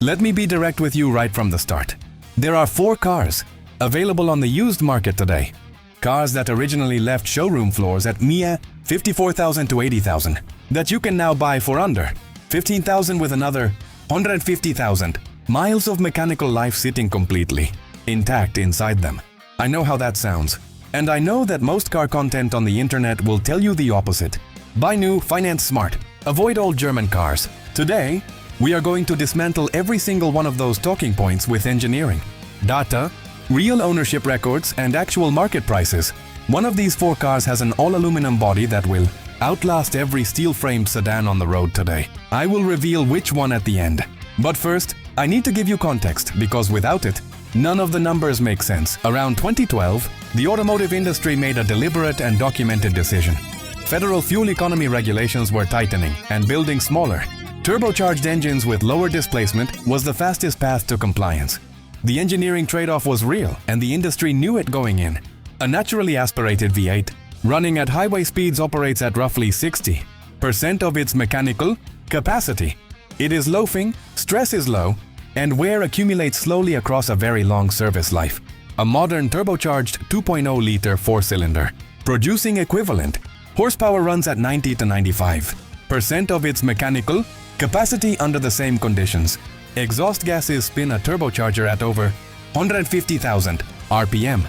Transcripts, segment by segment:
Let me be direct with you right from the start. There are 4 cars available on the used market today. Cars that originally left showroom floors at mere $54,000 to $80,000 that you can now buy for under $15,000 with another $150,000 miles of mechanical life sitting completely intact inside them. I know how that sounds. And I know that most car content on the internet will tell you the opposite. Buy new, finance smart, avoid old German cars. Today, we are going to dismantle every single one of those talking points with engineering, data, real ownership records, and actual market prices. One of these 4 cars has an all-aluminum body that will outlast every steel-framed sedan on the road today. I will reveal which one at the end. But first, I need to give you context because without it, none of the numbers make sense. Around 2012, the automotive industry made a deliberate and documented decision. Federal fuel economy regulations were tightening and building smaller, turbocharged engines with lower displacement was the fastest path to compliance. The engineering trade-off was real and the industry knew it going in. A naturally aspirated V8 running at highway speeds operates at roughly 60% of its mechanical capacity. It is loafing, stress is low, and wear accumulates slowly across a very long service life. A modern turbocharged 2.0-liter 4-cylinder, producing equivalent horsepower runs at 90 to 95% of its mechanical capacity under the same conditions. Exhaust gases spin a turbocharger at over 150,000 RPM.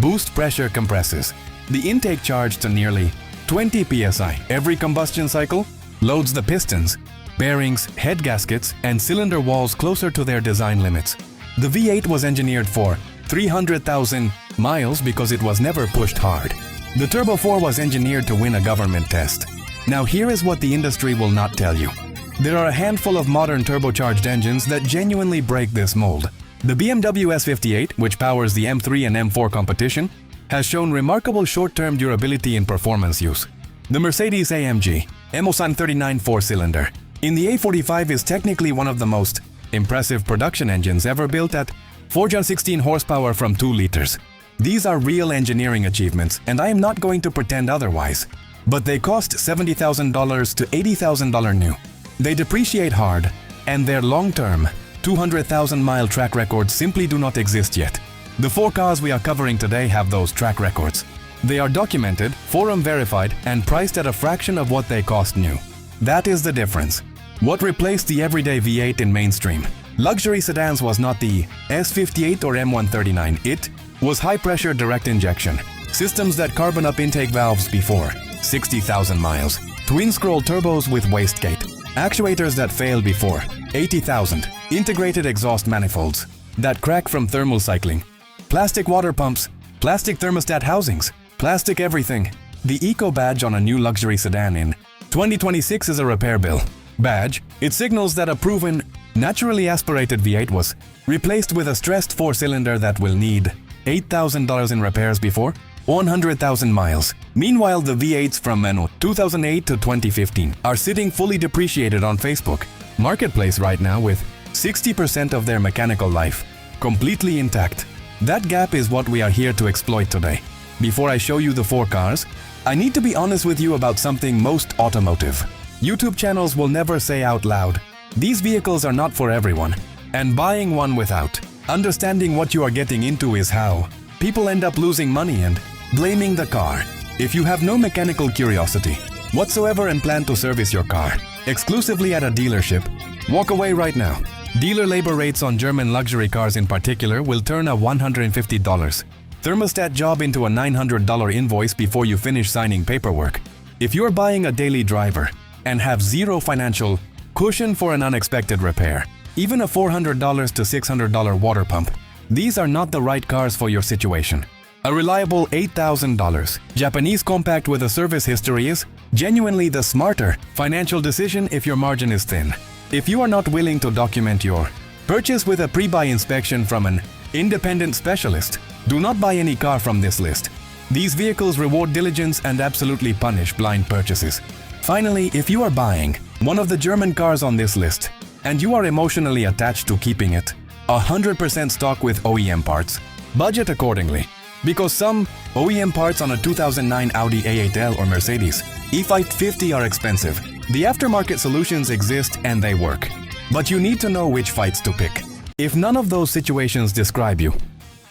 Boost pressure compresses the intake charge to nearly 20 psi. Every combustion cycle loads the pistons, bearings, head gaskets, and cylinder walls closer to their design limits. The V8 was engineered for 300,000 miles because it was never pushed hard. The Turbo 4 was engineered to win a government test. Now here is what the industry will not tell you. There are a handful of modern turbocharged engines that genuinely break this mold. The BMW S58, which powers the M3 and M4 competition, has shown remarkable short-term durability in performance use. The Mercedes-AMG Emosan 39 4-cylinder in the A45 is technically one of the most impressive production engines ever built at 416 horsepower from 2 liters. These are real engineering achievements, and I am not going to pretend otherwise. But they cost $70,000 to $80,000 new. They depreciate hard, and their long-term, 200,000-mile track records simply do not exist yet. The 4 cars we are covering today have those track records. They are documented, forum verified, and priced at a fraction of what they cost new. That is the difference. What replaced the everyday V8 in mainstream luxury sedans was not the S58 or M139. It was high-pressure direct injection, systems that carbon up intake valves before 60,000 miles, twin-scroll turbos with wastegate, actuators that failed before 80,000, integrated exhaust manifolds that crack from thermal cycling, plastic water pumps, plastic thermostat housings, plastic everything. The Eco badge on a new luxury sedan in 2026 is a repair bill badge. It signals that a proven, naturally aspirated V8 was replaced with a stressed 4-cylinder that will need $8,000 in repairs before 100,000 miles. Meanwhile, the V8s from 2008 to 2015 are sitting fully depreciated on Facebook Marketplace right now with 60% of their mechanical life completely intact. That gap is what we are here to exploit today. Before I show you the 4 cars, I need to be honest with you about something most automotive YouTube channels will never say out loud. These vehicles are not for everyone, and buying one without understanding what you are getting into is how people end up losing money and blaming the car. If you have no mechanical curiosity whatsoever and plan to service your car exclusively at a dealership, walk away right now. Dealer labor rates on German luxury cars in particular will turn a $150 thermostat job into a $900 invoice before you finish signing paperwork. If you're buying a daily driver and have zero financial cushion for an unexpected repair, even a $400 to $600 water pump, these are not the right cars for your situation. A reliable $8,000 Japanese compact with a service history is genuinely the smarter financial decision if your margin is thin. If you are not willing to document your purchase with a pre-buy inspection from an independent specialist, do not buy any car from this list. These vehicles reward diligence and absolutely punish blind purchases. Finally, if you are buying one of the German cars on this list and you are emotionally attached to keeping it 100% stock with OEM parts, budget accordingly. Because some OEM parts on a 2009 Audi A8L or Mercedes E550 are expensive. The aftermarket solutions exist and they work. but you need to know which fights to pick. If none of those situations describe you,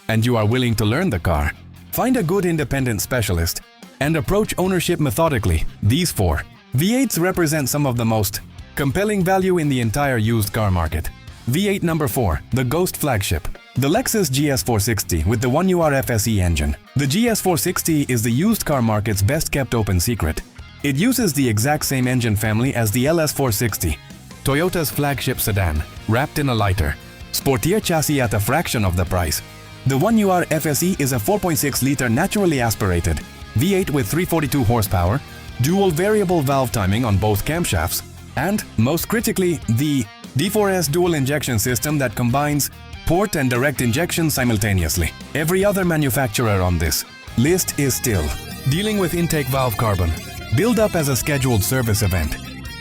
and you are willing to learn the car, find a good independent specialist and approach ownership methodically. These 4 V8s represent some of the most compelling value in the entire used car market. V8 number 4, the Ghost flagship. The Lexus GS460 with the 1UR FSE engine. The GS460 is the used car market's best kept open secret. It uses the exact same engine family as the LS460, Toyota's flagship sedan, wrapped in a lighter, sportier chassis at a fraction of the price. The 1UR FSE is a 4.6-liter naturally aspirated V8 with 342 horsepower, dual variable valve timing on both camshafts, and, most critically, the D4S dual injection system that combines port and direct injection simultaneously. Every other manufacturer on this list is still dealing with intake valve carbon, built up as a scheduled service event.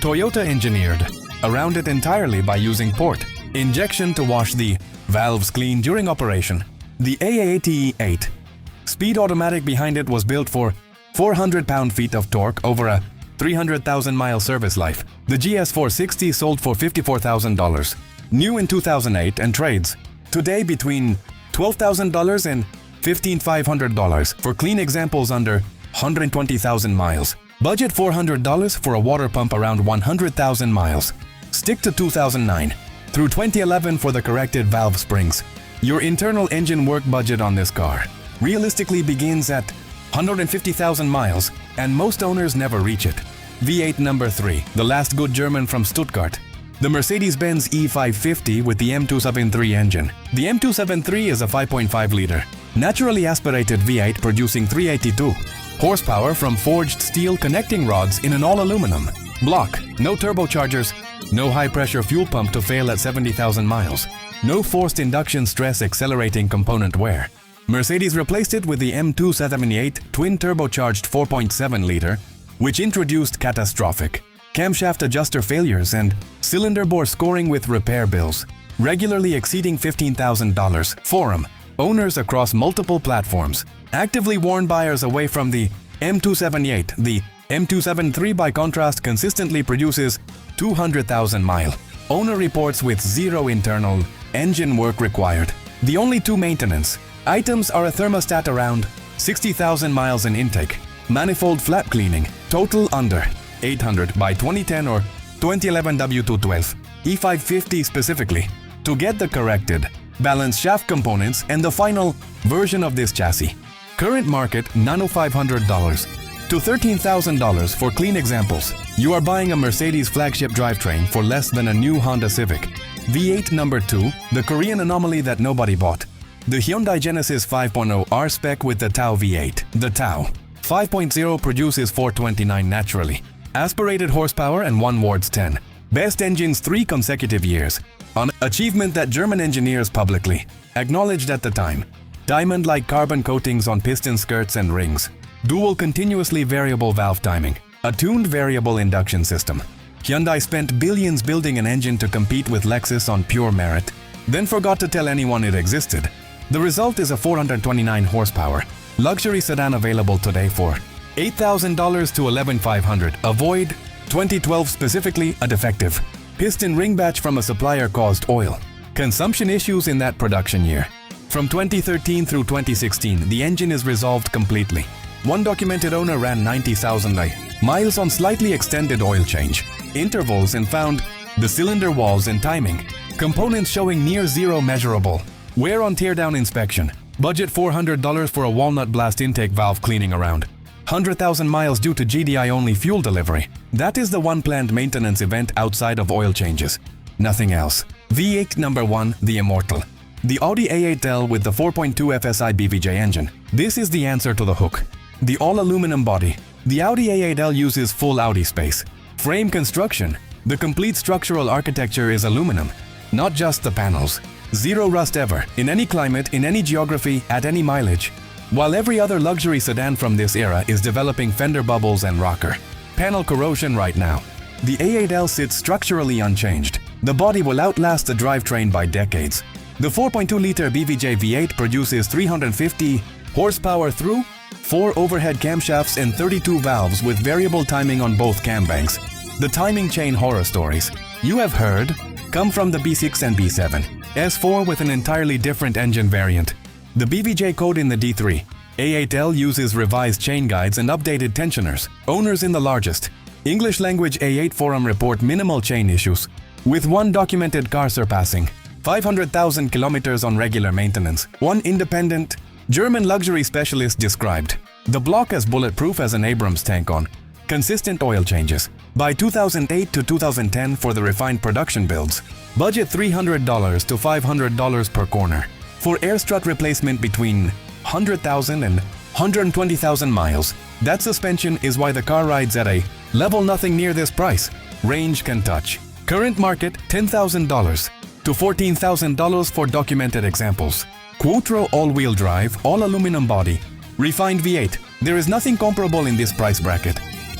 Toyota engineered around it entirely by using port injection to wash the valves clean during operation. The A8L speed automatic behind it was built for 400 pound-feet of torque over a 300,000-mile service life. The GS460 sold for $54,000, new in 2008 and trades today between $12,000 and $15,500 for clean examples under 120,000 miles. Budget $400 for a water pump around 100,000 miles. Stick to 2009 through 2011 for the corrected valve springs. Your internal engine work budget on this car realistically begins at 150,000 miles, and most owners never reach it. V8 number 3, the last good German from Stuttgart. The Mercedes-Benz E550 with the M273 engine. The M273 is a 5.5-liter, naturally aspirated V8 producing 382 horsepower from forged steel connecting rods in an all-aluminum block. No turbochargers, no high-pressure fuel pump to fail at 70,000 miles. No forced induction stress accelerating component wear. Mercedes replaced it with the M278 twin-turbocharged 4.7-liter, which introduced catastrophic camshaft adjuster failures and cylinder bore scoring with repair bills, regularly exceeding $15,000. Forum owners across multiple platforms actively warn buyers away from the M278. The M273, by contrast, consistently produces 200,000-mile owner reports with zero internal engine work required. The only 2 maintenance items are a thermostat around 60,000 miles in intake, manifold flap cleaning, total under 800 by 2010 or 2011 W212, E550 specifically, to get the corrected balanced shaft components and the final version of this chassis. Current market $9,500 to $13,000 for clean examples. You are buying a Mercedes flagship drivetrain for less than a new Honda Civic. V8 number 2, the Korean anomaly that nobody bought. The Hyundai Genesis 5.0 R-Spec with the Tau V8. The Tau 5.0 produces 429 naturally aspirated horsepower and 1 Wards 10. Best engines 3 consecutive years. An achievement that German engineers publicly acknowledged at the time. Diamond-like carbon coatings on piston skirts and rings. Dual continuously variable valve timing. A tuned variable induction system. Hyundai spent billions building an engine to compete with Lexus on pure merit, then forgot to tell anyone it existed. The result is a 429 horsepower luxury sedan available today for $8,000 to $11,500. Avoid 2012 specifically a defective piston ring batch from a supplier caused oil consumption issues in that production year. From 2013 through 2016, the engine is resolved completely. One documented owner ran 90,000 miles on slightly extended oil change intervals and found the cylinder walls and timing components showing near zero measurable wear on teardown inspection. Budget $400 for a walnut blast intake valve cleaning around 100,000 miles due to GDI-only fuel delivery. That is the one planned maintenance event outside of oil changes. Nothing else. V8 number 1, the immortal. The Audi A8L with the 4.2 FSI BVJ engine. This is the answer to the hook. The all-aluminum body. The Audi A8L uses full Audi space. Frame construction. The complete structural architecture is aluminum, not just the panels. Zero rust ever, in any climate, in any geography, at any mileage. While every other luxury sedan from this era is developing fender bubbles and rocker panel corrosion right now, the A8L sits structurally unchanged. The body will outlast the drivetrain by decades. The 4.2-liter BVJ V8 produces 350 horsepower through 4 overhead camshafts and 32 valves with variable timing on both cam banks. The timing chain horror stories you have heard come from the B6 and B7, S4 with an entirely different engine variant. The BVJ code in the D3 A8L uses revised chain guides and updated tensioners. Owners in the largest English language A8 forum report minimal chain issues, with one documented car surpassing 500,000 kilometers on regular maintenance. One independent German luxury specialist described the block as bulletproof as an Abrams tank on consistent oil changes. By 2008 to 2010 for the refined production builds, budget $300 to $500 per corner. For air strut replacement between 100,000 and 120,000 miles, that suspension is why the car rides at a level nothing near this price. Range can touch. Current market $10,000 to $14,000 for documented examples. Quattro all-wheel drive, all-aluminum body, refined V8. There is nothing comparable in this price bracket.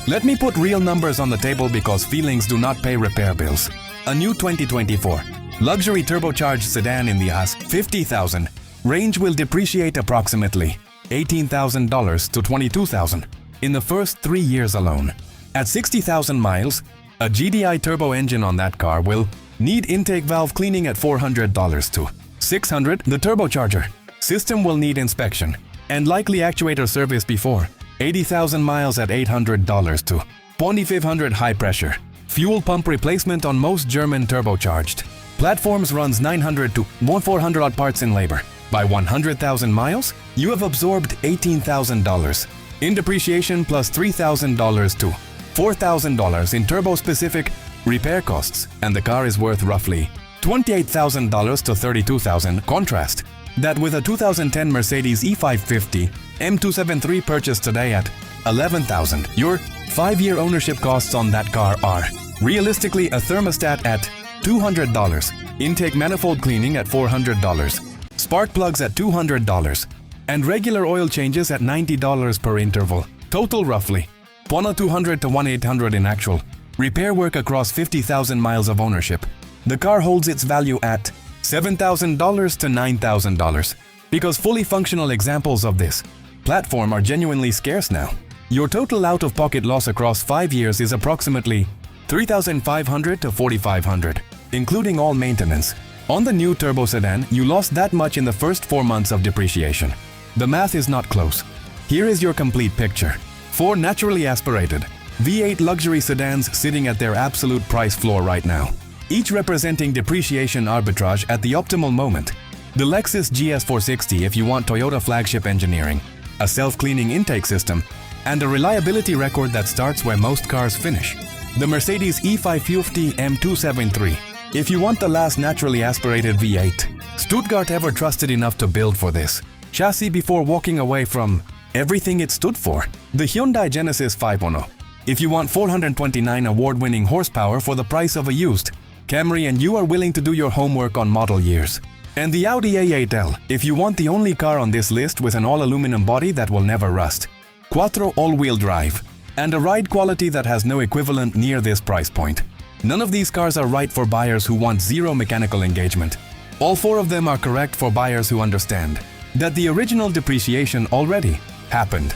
Let me put real numbers on the table because feelings do not pay repair bills. A new 2024 luxury turbocharged sedan in the AS $50,000 range will depreciate approximately $18,000 to $22,000 in the first 3 years alone. At 60,000 miles, a GDI turbo engine on that car will need intake valve cleaning at $400 to $600. The turbocharger system will need inspection and likely actuator service before 80,000 miles at $800 to $2,500. High pressure fuel pump replacement on most German turbocharged platforms runs 900 to 1,400 odd parts in labor. By 100,000 miles, you have absorbed $18,000 in depreciation plus $3,000 to $4,000 in turbo-specific repair costs, and the car is worth roughly $28,000 to $32,000. Contrast that with a 2010 Mercedes E550 M273 purchased today at $11,000. Your 5-year ownership costs on that car are realistically a thermostat at $200, intake manifold cleaning at $400, spark plugs at $200, and regular oil changes at $90 per interval. Total roughly $200 to $1,800 in actual repair work across 50,000 miles of ownership. The car holds its value at $7,000 to $9,000 because fully functional examples of this platform are genuinely scarce now. Your total out-of-pocket loss across 5 years is approximately $3,500 to $4,500, including all maintenance. On the new turbo sedan, you lost that much in the first 4 months of depreciation. The math is not close. Here is your complete picture. 4 naturally aspirated V8 luxury sedans sitting at their absolute price floor right now, each representing depreciation arbitrage at the optimal moment. The Lexus GS460 if you want Toyota flagship engineering, a self-cleaning intake system, and a reliability record that starts where most cars finish. The Mercedes E550 M273 if you want the last naturally aspirated V8 Stuttgart ever trusted enough to build for this chassis before walking away from everything it stood for. The Hyundai Genesis 510 if you want 429 award-winning horsepower for the price of a used Camry and you are willing to do your homework on model years. And the Audi A8L if you want the only car on this list with an all-aluminum body that will never rust, Quattro all-wheel drive, and a ride quality that has no equivalent near this price point. None of these cars are right for buyers who want zero mechanical engagement. All 4 of them are correct for buyers who understand that the original depreciation already happened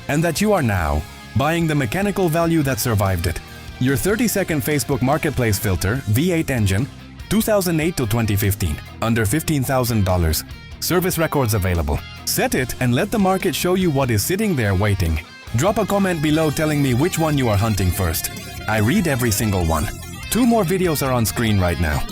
and that you are now buying the mechanical value that survived it. Your 30-second Facebook Marketplace filter, V8 engine, 2008 to 2015, under $15,000. Service records available. Set it and let the market show you what is sitting there waiting. Drop a comment below telling me which one you are hunting first. I read every single one. 2 more videos are on screen right now.